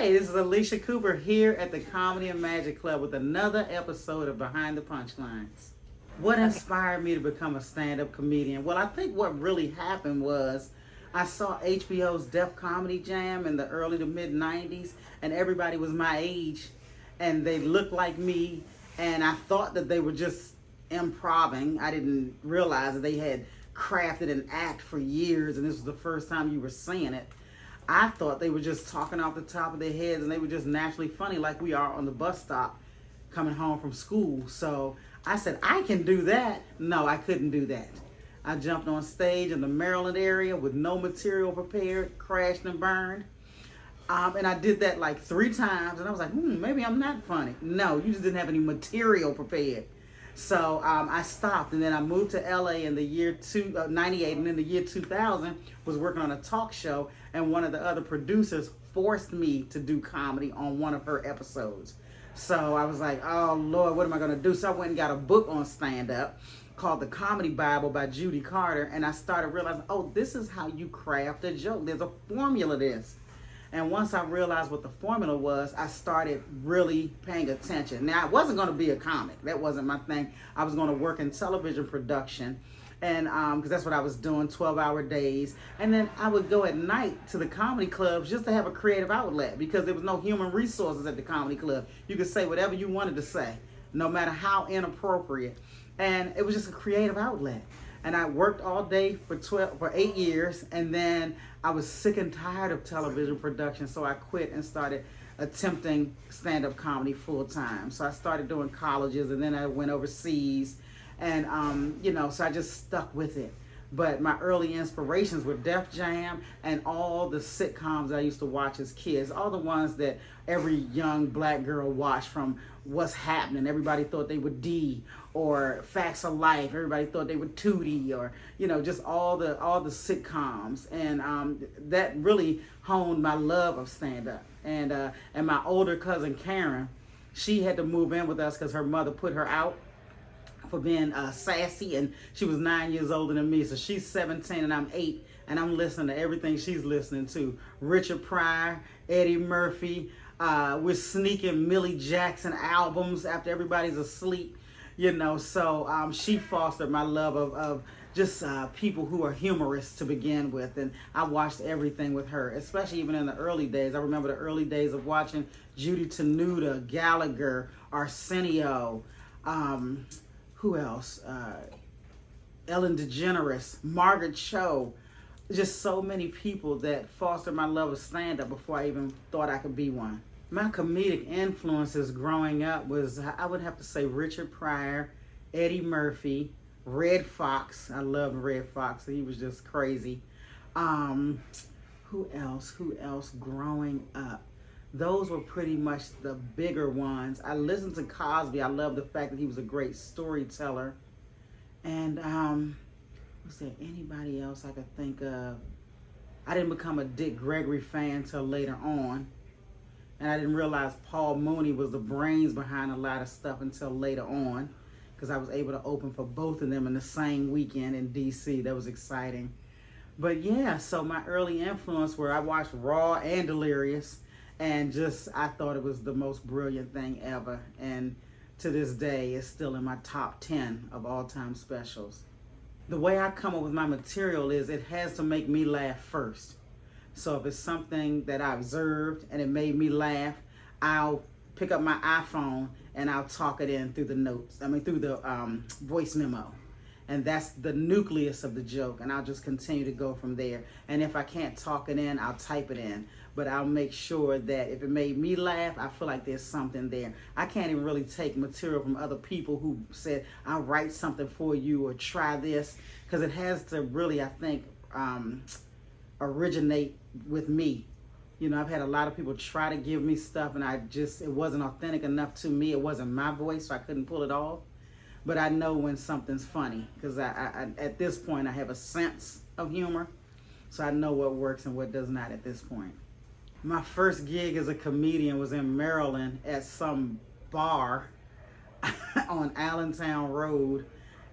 Hey, this is Alycia Cooper here at the Comedy and Magic Club with another episode of Behind the Punchlines. What inspired me to become a stand-up comedian? Well, I think what really happened was I saw HBO's Def Comedy Jam in the early to mid 90s, and everybody was my age and they looked like me, and I thought that they were just improvising. I didn't realize that they had crafted an act for years and this was the first time you were seeing it. I thought they were just talking off the top of their heads and they were just naturally funny like we are on the bus stop coming home from school. So I said, I can do that. No, I couldn't do that. I jumped on stage in the Maryland area with no material prepared, crashed and burned. And I did that like 3 times and I was like, maybe I'm not funny. No, you just didn't have any material prepared. So I stopped, and then I moved to LA in the year 98, and in the year 2000 was working on a talk show, and one of the other producers forced me to do comedy on one of her episodes. So I was like, oh Lord, what am I gonna do? So I went and got a book on stand-up called The Comedy Bible by Judy Carter, and I started realizing, oh, this is how you craft a joke. There's a formula to this. And once I realized what the formula was, I started really paying attention. Now, I wasn't going to be a comic. That wasn't my thing. I was going to work in television production, and because that's what I was doing, 12-hour days. And then I would go at night to the comedy clubs just to have a creative outlet because there was no human resources at the comedy club. You could say whatever you wanted to say, no matter how inappropriate. And it was just a creative outlet. And I worked all day for 8 years, and then I was sick and tired of television production, so I quit and started attempting stand-up comedy full time. So I started doing colleges, and then I went overseas, and so I just stuck with it. But my early inspirations were Def Jam and all the sitcoms I used to watch as kids, all the ones that every young black girl watched, from What's Happening, everybody thought they were Dee, or Facts of Life, everybody thought they were Tootie, or just all the sitcoms, and that really honed my love of stand-up. And my older cousin Karen, she had to move in with us because her mother put her out for being sassy, and she was 9 years older than me, so she's 17 and I'm 8, and I'm listening to everything she's listening to. Richard Pryor, Eddie Murphy, we're sneaking Millie Jackson albums after everybody's asleep, so she fostered my love of just people who are humorous to begin with, and I watched everything with her, especially even in the early days. I remember the early days of watching Judy Tenuta, Gallagher, Arsenio, who else? Ellen DeGeneres, Margaret Cho, just so many people that fostered my love of stand-up before I even thought I could be one. My comedic influences growing up was, I would have to say, Richard Pryor, Eddie Murphy, Red Fox. I loved Red Fox. He was just crazy. Who else growing up? Those were pretty much the bigger ones. I listened to Cosby. I love the fact that he was a great storyteller. And was there anybody else I could think of? I didn't become a Dick Gregory fan till later on. And I didn't realize Paul Mooney was the brains behind a lot of stuff until later on, because I was able to open for both of them in the same weekend in DC. That was exciting. But yeah, so my early influence were I watched Raw and Delirious, and I thought it was the most brilliant thing ever. And to this day, it's still in my top 10 of all-time specials. The way I come up with my material is it has to make me laugh first. So if it's something that I observed and it made me laugh, I'll pick up my iPhone and I'll talk it in through the voice memo. And that's the nucleus of the joke, and I'll just continue to go from there. And if I can't talk it in, I'll type it in. But I'll make sure that if it made me laugh, I feel like there's something there. I can't even really take material from other people who said, I'll write something for you or try this, because it has to really, I think, originate with me. I've had a lot of people try to give me stuff, and it wasn't authentic enough to me. It wasn't my voice, so I couldn't pull it off. But I know when something's funny, because I at this point I have a sense of humor, so I know what works and what does not at this point. My first gig as a comedian was in Maryland at some bar on Allentown Road,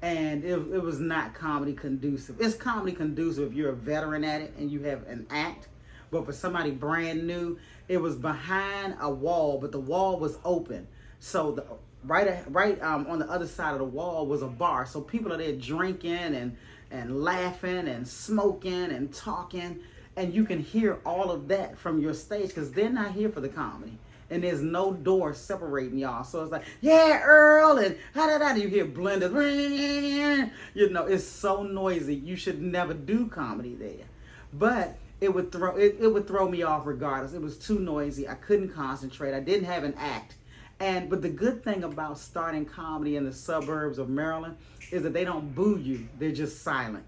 and it was not comedy conducive. It's comedy conducive if you're a veteran at it and you have an act, But for somebody brand new, it was behind a wall, but the wall was open. So the right on the other side of the wall was a bar. So people are there drinking and laughing and smoking and talking, and you can hear all of that from your stage because they're not here for the comedy. And there's no door separating y'all. So it's like, yeah, Earl, and how you hear blenders. You know, it's so noisy. You should never do comedy there. But it would throw me off regardless. It was too noisy. I couldn't concentrate. I didn't have an act. But the good thing about starting comedy in the suburbs of Maryland is that they don't boo you. They're just silent.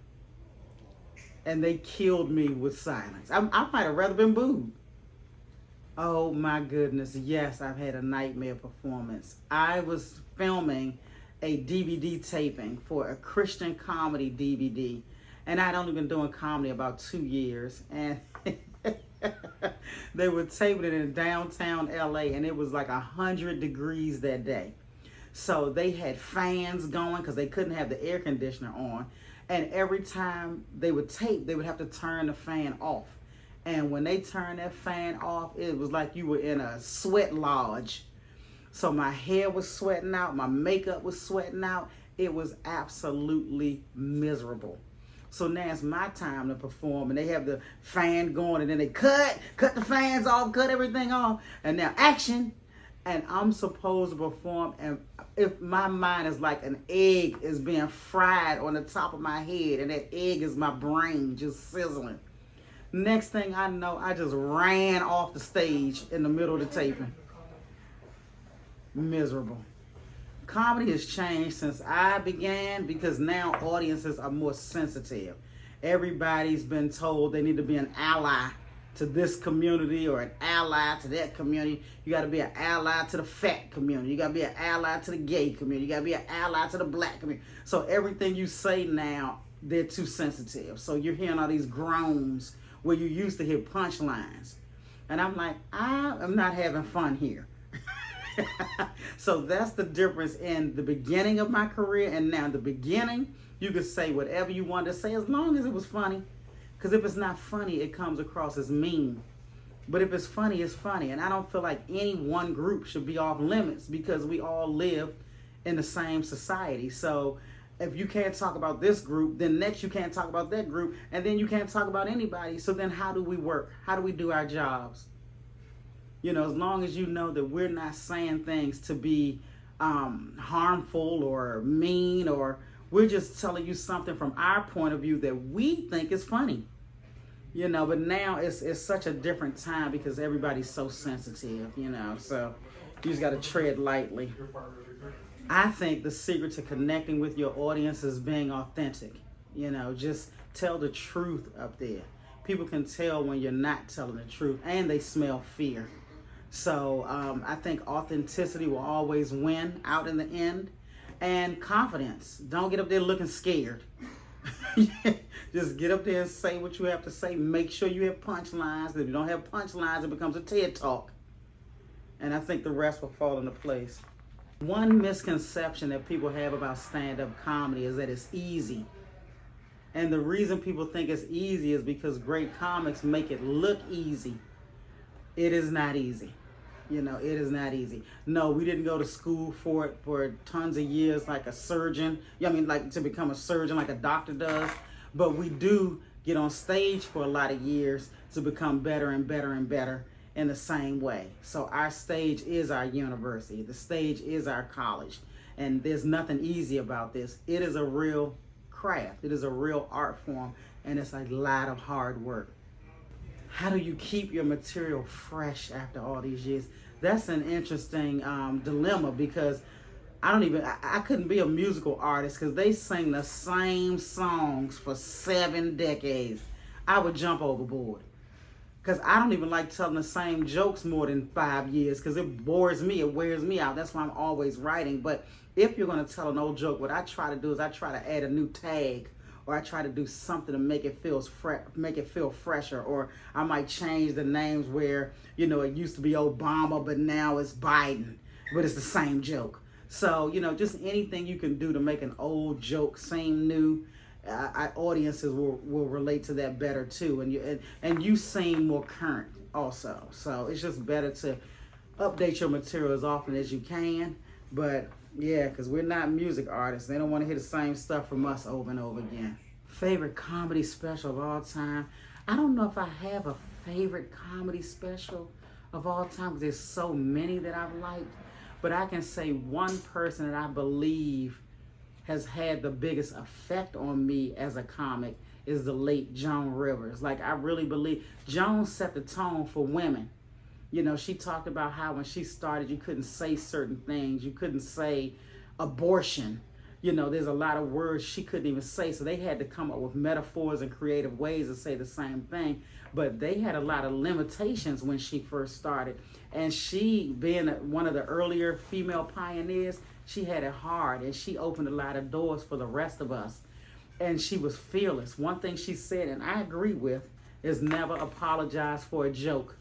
And they killed me with silence. I might have rather been booed. Oh my goodness, yes, I've had a nightmare performance. I was filming a DVD taping for a Christian comedy DVD, and I'd only been doing comedy about 2 years, and they were taping it in downtown LA, and it was like 100 degrees that day. So they had fans going because they couldn't have the air conditioner on, and every time they would tape, they would have to turn the fan off. And when they turned that fan off, it was like you were in a sweat lodge. So my hair was sweating out, my makeup was sweating out. It was absolutely miserable. So now it's my time to perform, and they have the fan going, and then they cut the fans off, cut everything off, and now action. And I'm supposed to perform, and if my mind is like an egg is being fried on the top of my head, and that egg is my brain just sizzling. Next thing I know, I just ran off the stage in the middle of the taping. Miserable. Comedy has changed since I began because now audiences are more sensitive. Everybody's been told they need to be an ally to this community or an ally to that community. You got to be an ally to the fat community. You got to be an ally to the gay community. You got to be an ally to the black community. So everything you say now, they're too sensitive. So you're hearing all these groans where you used to hear punchlines. And I'm like, I am not having fun here. So that's the difference in the beginning of my career and now. The beginning, you could say whatever you wanted to say as long as it was funny. Because if it's not funny, it comes across as mean. But if it's funny, it's funny. And I don't feel like any one group should be off limits because we all live in the same society. So if you can't talk about this group, then next you can't talk about that group, and then you can't talk about anybody. So then how do we work? How do we do our jobs? You know, as long as you know that we're not saying things to be harmful or mean, or we're just telling you something from our point of view that we think is funny. You know, but now it's such a different time because everybody's so sensitive, you know, so you just got to tread lightly. I think the secret to connecting with your audience is being authentic. You know, just tell the truth up there. People can tell when you're not telling the truth, and they smell fear. So I think authenticity will always win out in the end. And confidence. Don't get up there looking scared. Just get up there and say what you have to say. Make sure you have punchlines. If you don't have punchlines, it becomes a TED Talk. And I think the rest will fall into place. One misconception that people have about stand-up comedy is that it's easy. And the reason people think it's easy is because great comics make it look easy. It is not easy. You know, it is not easy. No, we didn't go to school for it for tons of years like a surgeon. I mean, like to become a surgeon like a doctor does. But we do get on stage for a lot of years to become better and better and better in the same way. So our stage is our university. The stage is our college. And there's nothing easy about this. It is a real craft. It is a real art form. And it's a lot of hard work. How do you keep your material fresh after all these years? That's an interesting dilemma because I couldn't be a musical artist because they sing the same songs for 7 decades. I would jump overboard because I don't even like telling the same jokes more than 5 years because it bores me, it wears me out. That's why I'm always writing. But if you're going to tell an old joke, what I try to do is I try to add a new tag, or I try to do something to make it feel fresher, or I might change the names where, you know, it used to be Obama, but now it's Biden, but it's the same joke. So, you know, just anything you can do to make an old joke seem new audiences will relate to that better too, and you seem more current also. So it's just better to update your material as often as you can. But yeah, because we're not music artists. They don't want to hear the same stuff from us over and over again. Favorite comedy special of all time? I don't know if I have a favorite comedy special of all time because there's so many that I've liked. But I can say one person that I believe has had the biggest effect on me as a comic is the late Joan Rivers. Like, I really believe Joan set the tone for women. You know, she talked about how when she started, you couldn't say certain things. You couldn't say abortion. You know, there's a lot of words she couldn't even say. So they had to come up with metaphors and creative ways to say the same thing. But they had a lot of limitations when she first started. And she, being one of the earlier female pioneers, she had it hard. And she opened a lot of doors for the rest of us. And she was fearless. One thing she said, and I agree with, is never apologize for a joke.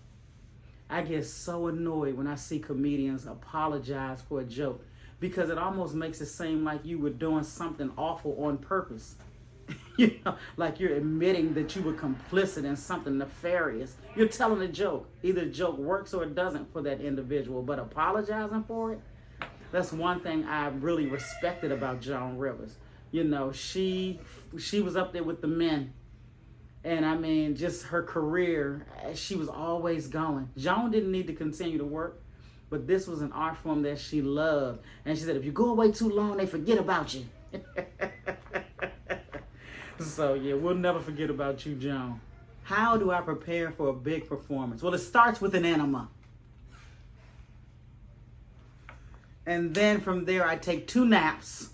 I get so annoyed when I see comedians apologize for a joke because it almost makes it seem like you were doing something awful on purpose. You know, like you're admitting that you were complicit in something nefarious. You're telling a joke. Either the joke works or it doesn't for that individual, but apologizing for it, that's one thing I really respected about Joan Rivers. You know, she was up there with the men. And I mean, just her career, she was always going. Joan didn't need to continue to work, but this was an art form that she loved. And she said, if you go away too long, they forget about you. So yeah, we'll never forget about you, Joan. How do I prepare for a big performance? Well, it starts with an enema. And then from there, I take 2 naps.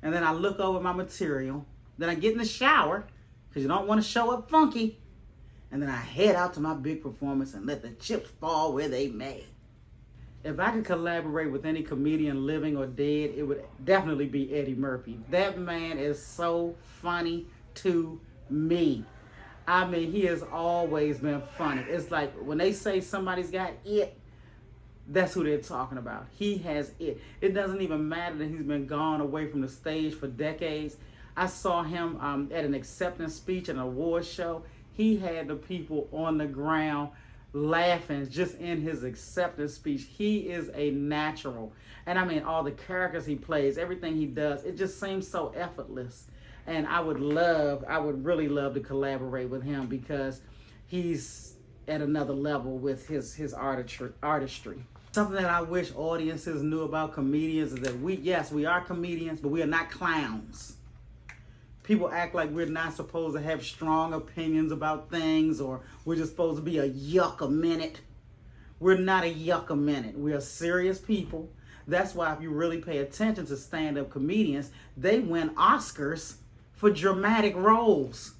And then I look over my material. Then I get in the shower, because you don't want to show up funky. And then I head out to my big performance and let the chips fall where they may. If I could collaborate with any comedian living or dead, it would definitely be Eddie Murphy. That man is so funny to me. I mean, he has always been funny. It's like when they say somebody's got it, that's who they're talking about. He has it. It doesn't even matter that he's been gone away from the stage for decades. I saw him at an acceptance speech at an award show. He had the people on the ground laughing just in his acceptance speech. He is a natural. And I mean, all the characters he plays, everything he does, it just seems so effortless. And I would really love to collaborate with him because he's at another level with his artistry. Something that I wish audiences knew about comedians is that we are comedians, but we are not clowns. People act like we're not supposed to have strong opinions about things or we're just supposed to be a yuck a minute. We're not a yuck a minute. We are serious people. That's why if you really pay attention to stand-up comedians, they win Oscars for dramatic roles.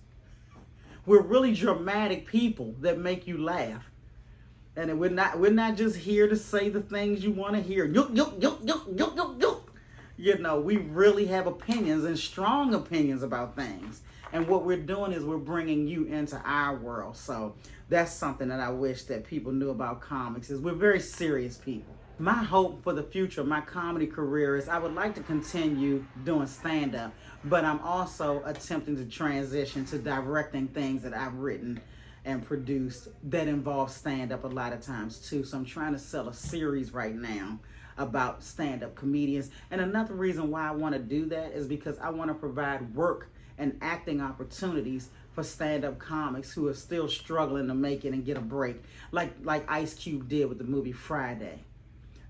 We're really dramatic people that make you laugh. And we're not just here to say the things you want to hear. Yuck, yuck, yuck, yuck, yuck, yuck, yuck. You know, we really have opinions and strong opinions about things. And what we're doing is we're bringing you into our world. So that's something that I wish that people knew about comics is we're very serious people. My hope for the future of my comedy career is I would like to continue doing stand-up, but I'm also attempting to transition to directing things that I've written and produced that involve stand-up a lot of times too. So I'm trying to sell a series right now about stand-up comedians. And another reason why I want to do that is because I want to provide work and acting opportunities for stand-up comics who are still struggling to make it and get a break, like Ice Cube did with the movie Friday.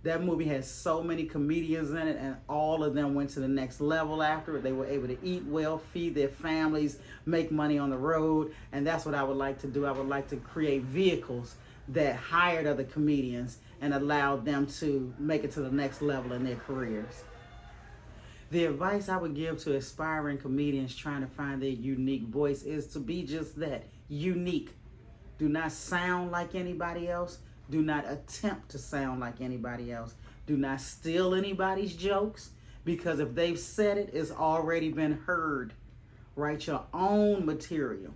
That movie has so many comedians in it, and all of them went to the next level after it. They were able to eat well, feed their families, make money on the road, and that's what I would like to do. I would like to create vehicles that hired other comedians and allowed them to make it to the next level in their careers. The advice I would give to aspiring comedians trying to find their unique voice is to be just that, unique. Do not sound like anybody else. Do not attempt to sound like anybody else. Do not steal anybody's jokes, because if they've said it, it's already been heard. Write your own material.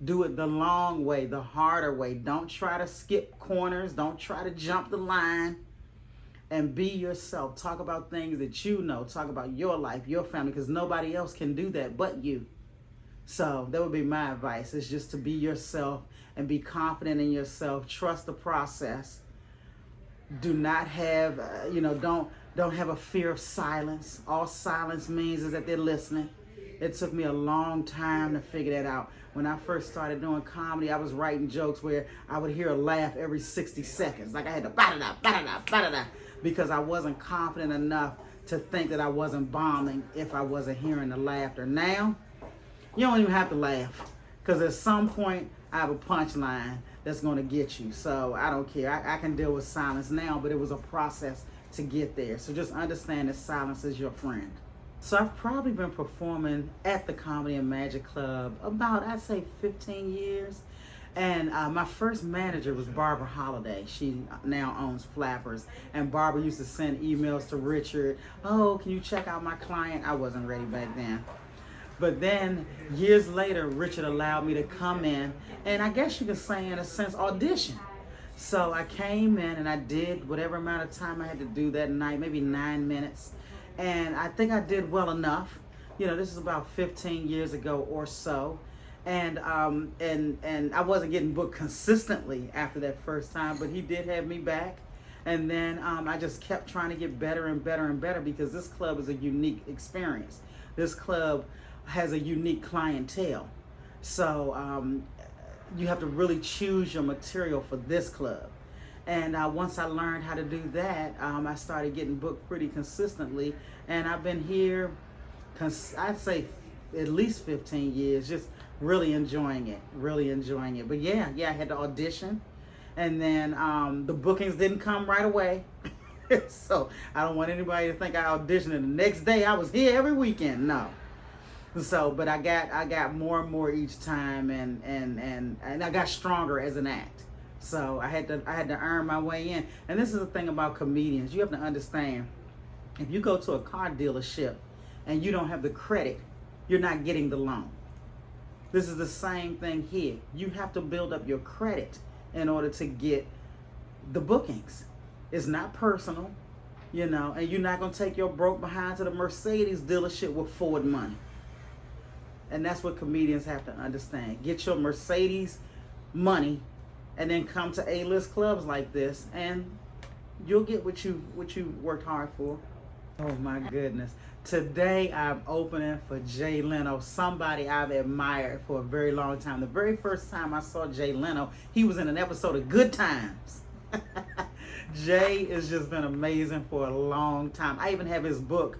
Do it the long way, the harder way. Don't try to skip corners. Don't try to jump the line. and be yourself. Talk about things that you know. Talk about your life, your family, because nobody else can do that but you. So that would be my advice, is just to be yourself and be confident in yourself. Trust the process. Do not have, don't have a fear of silence. All silence means is that they're listening. It took me a long time to figure that out. When I first started doing comedy, I was writing jokes where I would hear a laugh every 60 seconds. Like I had to ba-da-da, ba-da-da, ba-da-da, because I wasn't confident enough to think that I wasn't bombing if I wasn't hearing the laughter. Now, you don't even have to laugh, because at some point I have a punchline that's going to get you. So I don't care. I can deal with silence now, but it was a process to get there. So just understand that silence is your friend. So I've probably been performing at the Comedy and Magic Club about, I'd say, 15 years. And my first manager was Barbara Holiday. She now owns Flappers. And Barbara used to send emails to Richard. Oh, can you check out my client? I wasn't ready back then. But then years later, Richard allowed me to come in, and I guess you could say in a sense audition. So I came in and I did whatever amount of time I had to do that night, maybe 9 minutes. And I think I did well enough. This is about 15 years ago or so. And I wasn't getting booked consistently after that first time, but he did have me back. And then I just kept trying to get better and better and better, because this club is a unique experience. This club has a unique clientele. So you have to really choose your material for this club. And once I learned how to do that, I started getting booked pretty consistently. And I've been here, I'd say at least 15 years, just really enjoying it, But yeah, I had to audition. And then the bookings didn't come right away. So I don't want anybody to think I auditioned and the next day I was here every weekend. No. So, but I got more and more each time, and I got stronger as an act. So I had to earn my way in. And this is the thing about comedians. You have to understand, if you go to a car dealership and you don't have the credit, you're not getting the loan. This is the same thing here. You have to build up your credit in order to get the bookings. It's not personal, and you're not going to take your broke behind to the Mercedes dealership with Ford money. And that's what comedians have to understand. Get your Mercedes money and then come to A-list clubs like this, and you'll get what you worked hard for. Oh my goodness. Today I'm opening for Jay Leno, somebody I've admired for a very long time. The very first time I saw Jay Leno, he was in an episode of Good Times. Jay has just been amazing for a long time. I even have his book,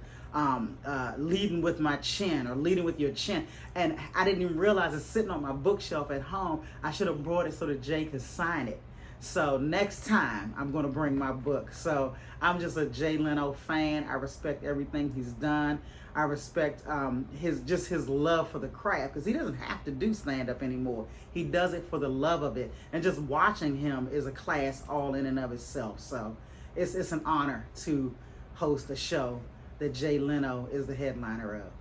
Leading with My Chin, or Leading with Your Chin, and I didn't even realize it's sitting on my bookshelf at home. I should have brought it so that Jay could sign it. So next time I'm going to bring my book. So I'm just a Jay Leno fan. I respect everything he's done. I respect his love for the craft, because he doesn't have to do stand-up anymore. He does it for the love of it, and just watching him is a class all in and of itself. So it's an honor to host a show that Jay Leno is the headliner of.